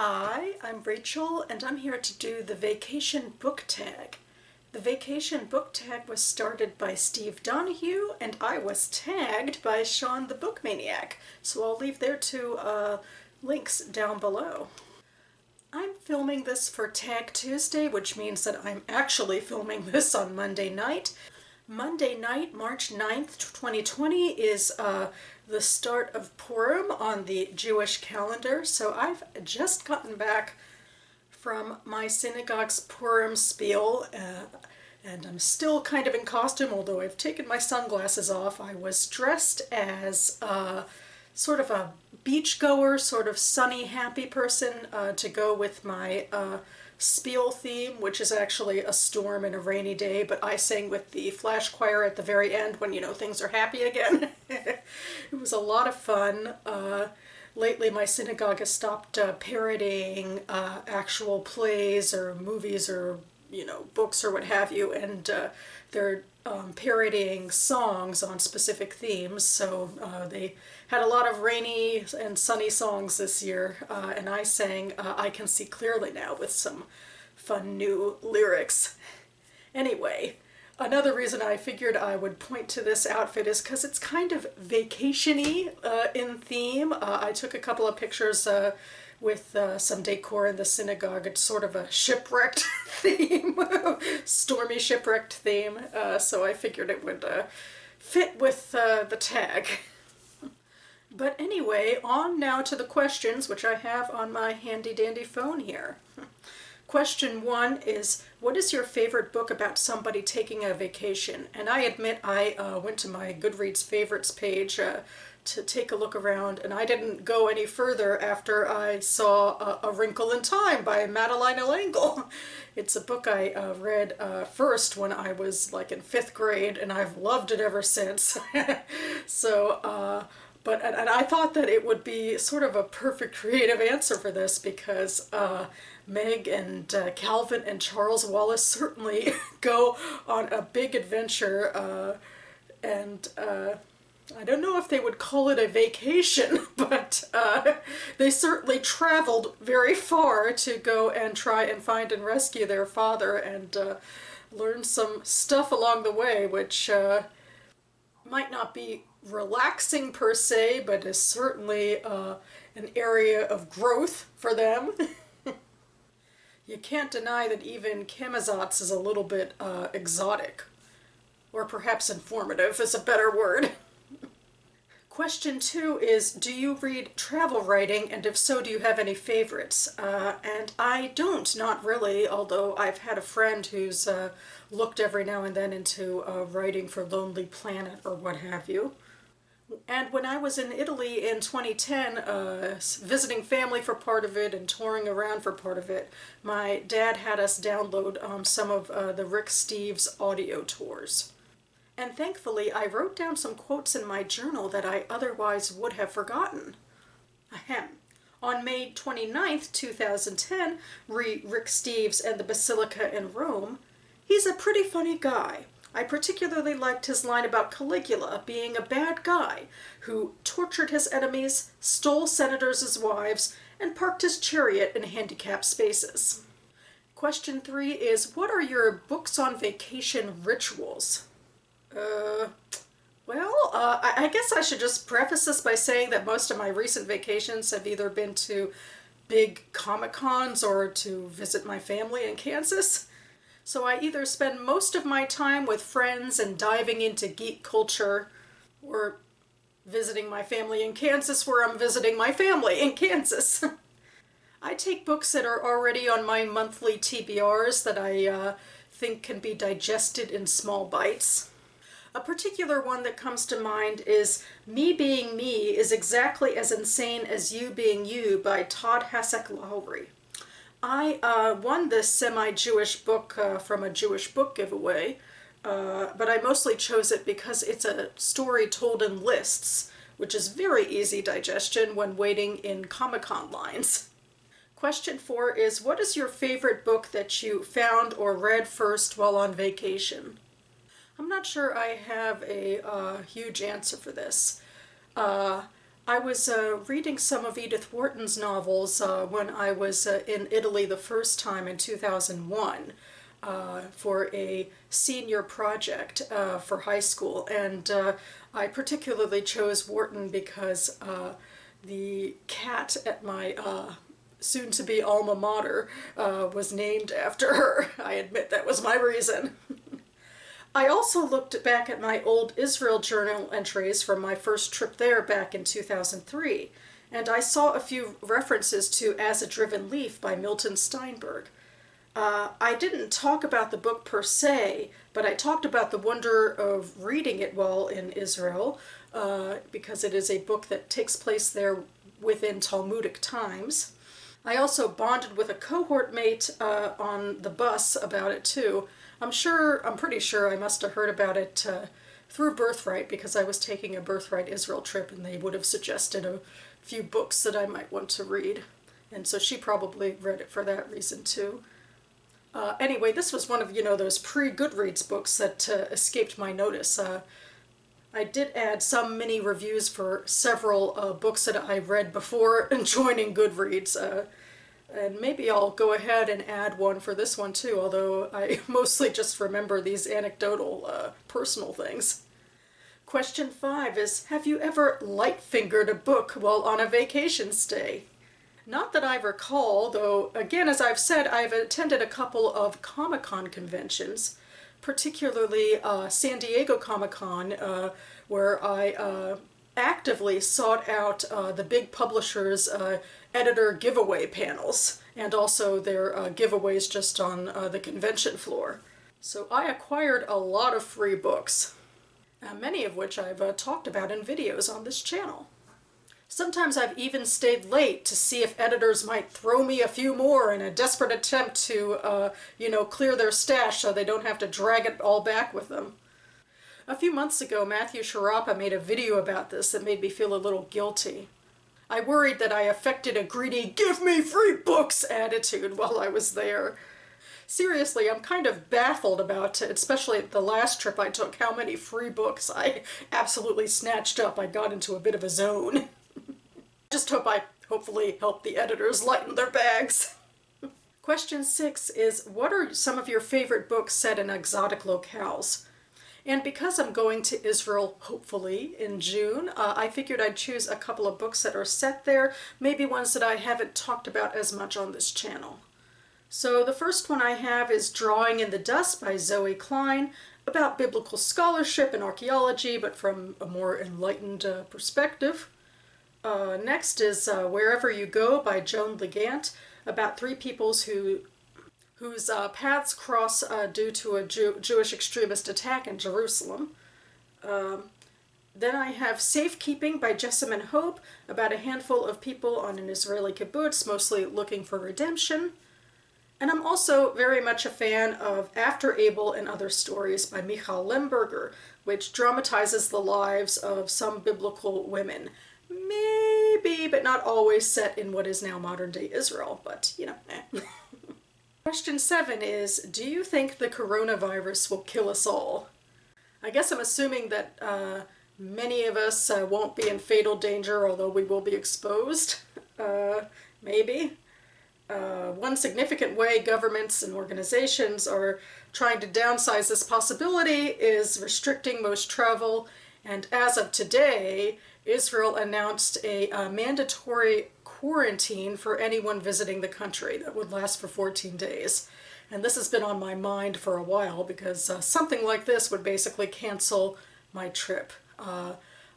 Hi, I'm Rachel, and I'm here to do the Vacation Book Tag. The Vacation Book Tag was started by Steve Donahue, and I was tagged by Sean the Book Maniac, so I'll leave their two links down below. I'm filming this for Tag Tuesday, which means that I'm actually filming this on Monday night. Monday night, March 9th, 2020 is the start of Purim on the Jewish calendar. So I've just gotten back from my synagogue's Purim spiel, and I'm still kind of in costume, although I've taken my sunglasses off. I was dressed as sort of a beachgoer, sort of sunny, happy person to go with my spiel theme, which is actually a storm and a rainy day, but I sang with the flash choir at the very end when, you know, things are happy again. It was a lot of fun. Lately my synagogue has stopped parodying actual plays or movies or, you know, books or what have you, and they're parodying songs on specific themes. So they had a lot of rainy and sunny songs this year, and I sang I Can See Clearly Now with some fun new lyrics. Anyway, another reason I figured I would point to this outfit is because it's kind of vacation-y in theme. I took a couple of pictures with some decor in the synagogue. It's sort of a shipwrecked theme, stormy shipwrecked theme, so I figured it would fit with the tag. But anyway, on now to the questions, which I have on my handy-dandy phone here. Question 1 is, what is your favorite book about somebody taking a vacation? And I admit I went to my Goodreads favorites page to take a look around, and I didn't go any further after I saw A Wrinkle in Time by Madeline L'Engle. It's a book I read first when I was like in 5th grade, and I've loved it ever since. So, and I thought that it would be sort of a perfect creative answer for this because Meg and Calvin and Charles Wallace certainly go on a big adventure, and I don't know if they would call it a vacation, but they certainly traveled very far to go and try and find and rescue their father, and learn some stuff along the way, which might not be relaxing per se, but is certainly an area of growth for them. You can't deny that even Camazotz is a little bit exotic, or perhaps informative is a better word. Question 2 is, do you read travel writing, and if so, do you have any favorites? And I don't, not really, although I've had a friend who's looked every now and then into writing for Lonely Planet or what have you. And when I was in Italy in 2010, visiting family for part of it and touring around for part of it, my dad had us download some of the Rick Steves audio tours. And thankfully, I wrote down some quotes in my journal that I otherwise would have forgotten. Ahem. On May 29th, 2010, Rick Steves and the Basilica in Rome, he's a pretty funny guy. I particularly liked his line about Caligula being a bad guy who tortured his enemies, stole senators' wives, and parked his chariot in handicapped spaces. Question 3 is, what are your books on vacation rituals? Well, I guess I should just preface this by saying that most of my recent vacations have either been to big Comic-Cons or to visit my family in Kansas. So I either spend most of my time with friends and diving into geek culture, or visiting my family in Kansas where I'm visiting my family in Kansas. I take books that are already on my monthly TBRs that I think can be digested in small bites. A particular one that comes to mind is Me Being Me is Exactly as Insane as You Being You by Todd Hasek Lowry. I won this semi-Jewish book from a Jewish book giveaway, but I mostly chose it because it's a story told in lists, which is very easy digestion when waiting in Comic-Con lines. Question 4 is, what is your favorite book that you found or read first while on vacation? I'm not sure I have a huge answer for this. I was reading some of Edith Wharton's novels when I was in Italy the first time in 2001 for a senior project for high school, and I particularly chose Wharton because the cat at my soon-to-be alma mater was named after her. I admit that was my reason. I also looked back at my old Israel journal entries from my first trip there back in 2003, and I saw a few references to As a Driven Leaf by Milton Steinberg. I didn't talk about the book per se, but I talked about the wonder of reading it while in Israel, because it is a book that takes place there within Talmudic times. I also bonded with a cohort mate on the bus about it too. I'm pretty sure I must have heard about it through Birthright, because I was taking a Birthright Israel trip and they would have suggested a few books that I might want to read. And so she probably read it for that reason too. Anyway, this was one of, those pre-Goodreads books that escaped my notice. I did add some mini reviews for several books that I read before joining Goodreads. And maybe I'll go ahead and add one for this one too, although I mostly just remember these anecdotal, personal things. Question 5 is, have you ever light-fingered a book while on a vacation stay? Not that I recall, though, again, as I've said, I've attended a couple of Comic-Con conventions, particularly San Diego Comic-Con, where I actively sought out the big publishers' editor giveaway panels, and also their giveaways just on the convention floor. So I acquired a lot of free books, many of which I've talked about in videos on this channel. Sometimes I've even stayed late to see if editors might throw me a few more in a desperate attempt to, clear their stash so they don't have to drag it all back with them. A few months ago, Matthew Sharapa made a video about this that made me feel a little guilty. I worried that I affected a greedy, give me free books attitude while I was there. Seriously, I'm kind of baffled about it, especially at the last trip I took, how many free books I absolutely snatched up. I got into a bit of a zone. Just hope I hopefully help the editors lighten their bags. Question 6 is, what are some of your favorite books set in exotic locales? And because I'm going to Israel, hopefully, in June, I figured I'd choose a couple of books that are set there, maybe ones that I haven't talked about as much on this channel. So the first one I have is Drawing in the Dust by Zoe Klein, about biblical scholarship and archaeology, but from a more enlightened perspective. Next is Wherever You Go by Joan Ligand, about three peoples whose paths cross due to a Jewish extremist attack in Jerusalem. Then I have Safekeeping by Jessamine Hope, about a handful of people on an Israeli kibbutz, mostly looking for redemption. And I'm also very much a fan of After Abel and Other Stories by Michal Lemberger, which dramatizes the lives of some biblical women. Maybe, but not always set in what is now modern-day Israel, but, Question 7 is, do you think the coronavirus will kill us all? I guess I'm assuming that many of us won't be in fatal danger, although we will be exposed. Maybe. One significant way governments and organizations are trying to downsize this possibility is restricting most travel, and as of today, Israel announced a mandatory quarantine for anyone visiting the country that would last for 14 days. And this has been on my mind for a while because something like this would basically cancel my trip.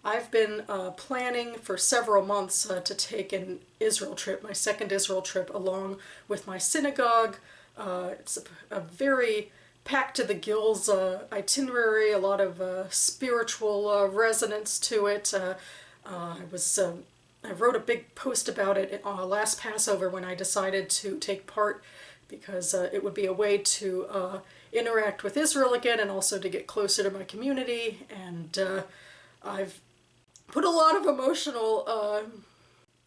I've been planning for several months to take an Israel trip, my second Israel trip, along with my synagogue. It's a very packed to the gills itinerary, a lot of spiritual resonance to it. I wrote a big post about it last Passover when I decided to take part, because it would be a way to interact with Israel again and also to get closer to my community. And I've put a lot of emotional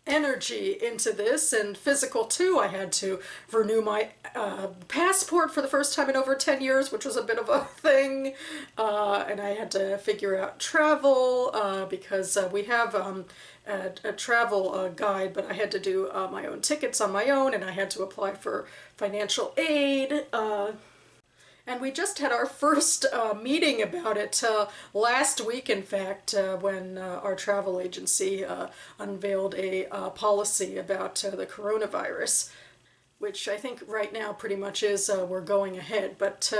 energy into this, and physical too. I had to renew my passport for the first time in over 10 years, which was a bit of a thing, and I had to figure out travel because we have a travel guide, but I had to do my own tickets on my own, and I had to apply for financial aid. And we just had our first meeting about it last week, in fact, when our travel agency unveiled a policy about the coronavirus, which I think right now pretty much is we're going ahead, but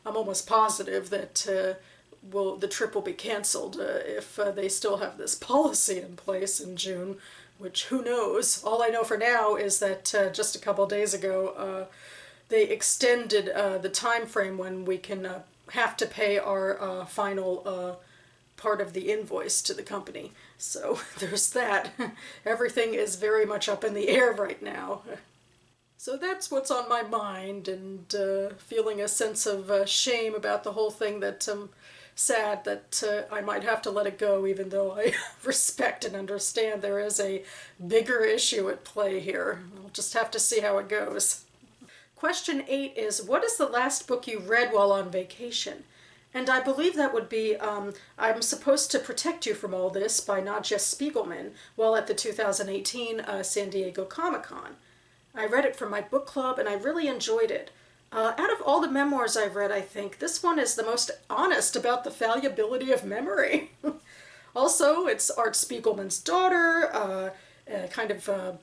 I'm almost positive that the trip will be canceled if they still have this policy in place in June, which who knows. All I know for now is that just a couple days ago they extended the time frame when we can have to pay our final part of the invoice to the company. So there's that. Everything is very much up in the air right now. So that's what's on my mind, and feeling a sense of shame about the whole thing, that I'm sad that I might have to let it go, even though I respect and understand there is a bigger issue at play here. We'll just have to see how it goes. Question 8 is, what is the last book you read while on vacation? And I believe that would be I'm Supposed to Protect You from All This by Nadja Spiegelman while at the 2018 San Diego Comic-Con. I read it for my book club and I really enjoyed it. Out of all the memoirs I've read, I think this one is the most honest about the fallibility of memory. Also, it's Art Spiegelman's daughter, kind of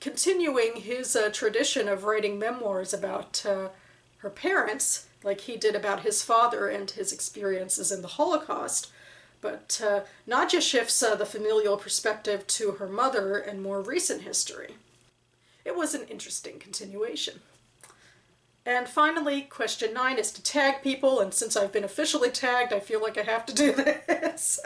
continuing his tradition of writing memoirs about her parents, like he did about his father and his experiences in the Holocaust. But Nadja shifts the familial perspective to her mother and more recent history. It was an interesting continuation. And finally, question 9 is to tag people, and since I've been officially tagged, I feel like I have to do this.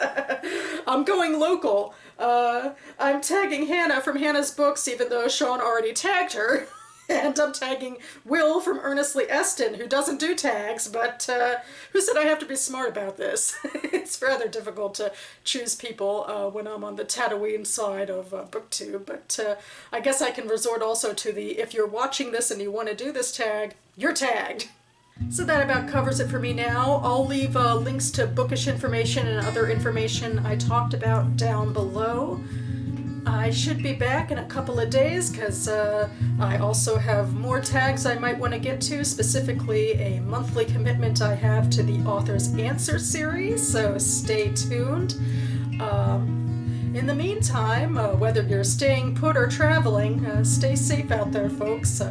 I'm going local. I'm tagging Hannah from Hannah's Books, even though Sean already tagged her. And I'm tagging Will from Earnestly Eston, who doesn't do tags, but who said I have to be smart about this. It's rather difficult to choose people when I'm on the Tatooine side of BookTube, but I guess I can resort also to the, if you're watching this and you want to do this tag, you're tagged. So that about covers it for me now. I'll leave links to bookish information and other information I talked about down below. I should be back in a couple of days because I also have more tags I might want to get to, specifically a monthly commitment I have to the Author's Answer series, so stay tuned. In the meantime, whether you're staying put or traveling, stay safe out there, folks.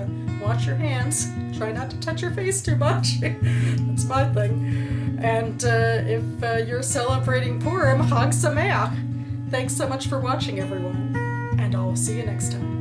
Wash your hands. Try not to touch your face too much. That's my thing. And if you're celebrating Purim, Chag Sameach. Thanks so much for watching, everyone, and I'll see you next time.